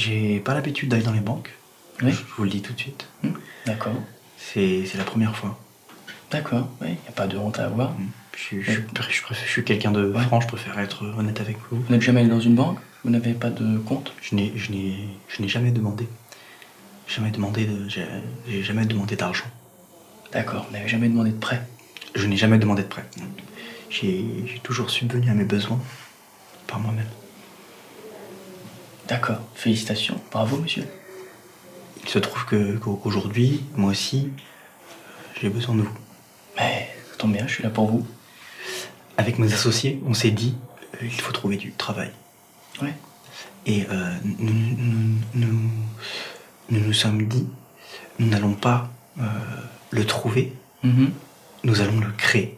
J'ai pas l'habitude d'aller dans les banques. Oui. Je vous le dis tout de suite. D'accord. C'est la première fois. D'accord, oui, il n'y a pas de honte à avoir. Je suis quelqu'un de franc, je préfère être honnête avec vous. Vous n'êtes jamais allé dans une banque? Vous n'avez pas de compte? Je n'ai jamais demandé. J'ai jamais demandé d'argent. D'accord, vous n'avez jamais demandé de prêt? Je n'ai jamais demandé de prêt. J'ai toujours subvenu à mes besoins par moi-même. D'accord, félicitations. Bravo, monsieur. Il se trouve qu'aujourd'hui, moi aussi, j'ai besoin de vous. Mais ça tombe bien, je suis là pour vous. Avec mes associés, on s'est dit, il faut trouver du travail. Ouais. Et nous nous sommes dit, nous n'allons pas le trouver, nous allons le créer.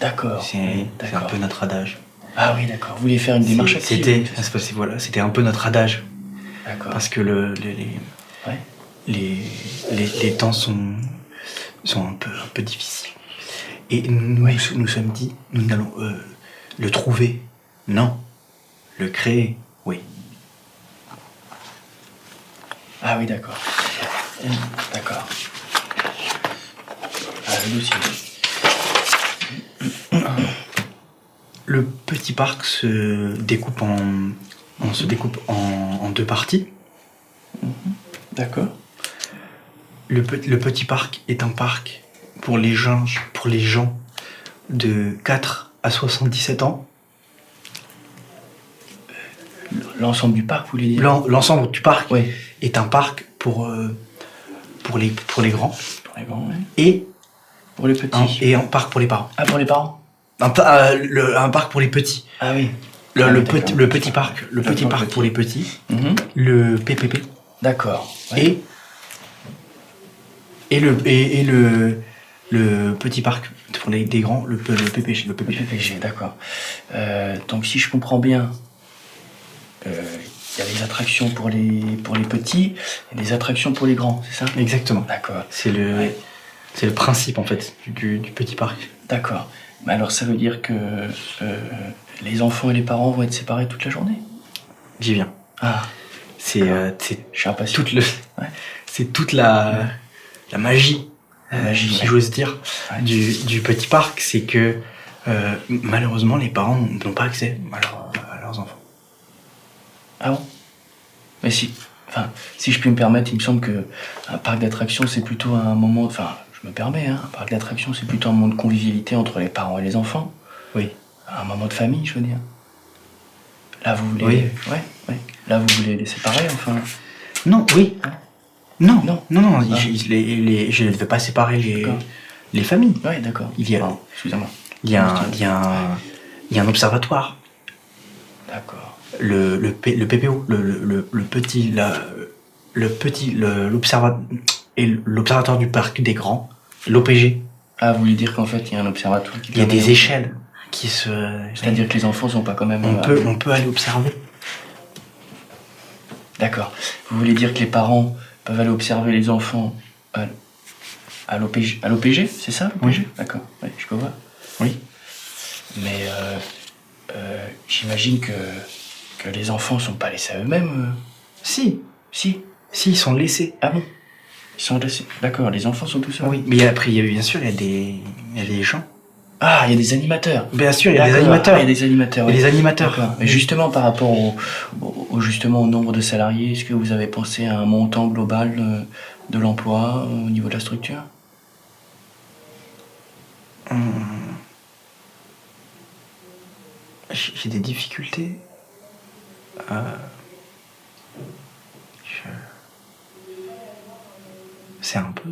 D'accord. C'est un peu notre adage. Ah oui, d'accord. Vous vouliez faire une démarche active? C'était un peu notre adage. D'accord. Parce que les temps sont un peu difficiles. Et nous nous sommes dit, nous n'allons le trouver, non. Le créer, oui. Ah oui, d'accord. D'accord. Ah, le dossier. Le petit parc se découpe en deux parties. D'accord. Le petit parc est un parc pour les gens de 4 à 77 ans. L'ensemble du parc, vous voulez dire? L'ensemble du parc Oui. est un parc pour les grands. Pour les grands, oui. Et pour les petits. Et un parc pour les parents. Ah, pour les parents? Un parc pour les petits. Ah oui. Le petit parc pour les petits. Le PPP. D'accord. Ouais. Et le petit parc pour les grands, le PPG. Le PPG, d'accord. Donc si je comprends bien, il y a des attractions pour les petits et des attractions pour les grands, c'est ça? Exactement. D'accord. C'est le principe en fait du petit parc. D'accord. Mais alors ça veut dire que les enfants et les parents vont être séparés toute la journée? J'y viens. Ah. Je suis impatient. C'est toute la magie, si j'ose dire, du petit parc, c'est que malheureusement les parents n'ont pas accès à leurs enfants. Ah bon? Mais si je puis me permettre, il me semble que un parc d'attractions c'est plutôt un moment, je me permets, un parc d'attractions c'est plutôt un moment de convivialité entre les parents et les enfants. Oui. Un moment de famille, je veux dire. Là vous voulez... Oui. Ouais. Là vous voulez les séparer, enfin... Non, oui. Non. Ah. Je ne veux pas séparer les familles. Oui, d'accord. Excusez-moi. Il y a un observatoire. D'accord. Le PPO, l'observatoire du parc des grands, l'OPG. Ah, vous voulez dire qu'en fait il y a un observatoire qui... Il y a des échelles qui se... C'est-à-dire que les enfants sont pas quand même... On peut aller observer. D'accord. Vous voulez dire que les parents peuvent aller observer les enfants à l'OPG, c'est ça, l'OPG? Oui. D'accord, oui, je peux voir. Oui. Mais j'imagine que les enfants sont pas laissés à eux-mêmes. Si, ils sont laissés. Ah bon? Ils sont laissés. D'accord, les enfants sont tout seuls. Oui, mais après, bien sûr, il y a des gens. Ah, il y a des animateurs. Bien sûr, il y a des animateurs. Il y a des animateurs. Il y a des animateurs. D'accord. Mais justement, par rapport au nombre de salariés, est-ce que vous avez pensé à un montant global de l'emploi au niveau de la structure? J'ai des difficultés. C'est un peu...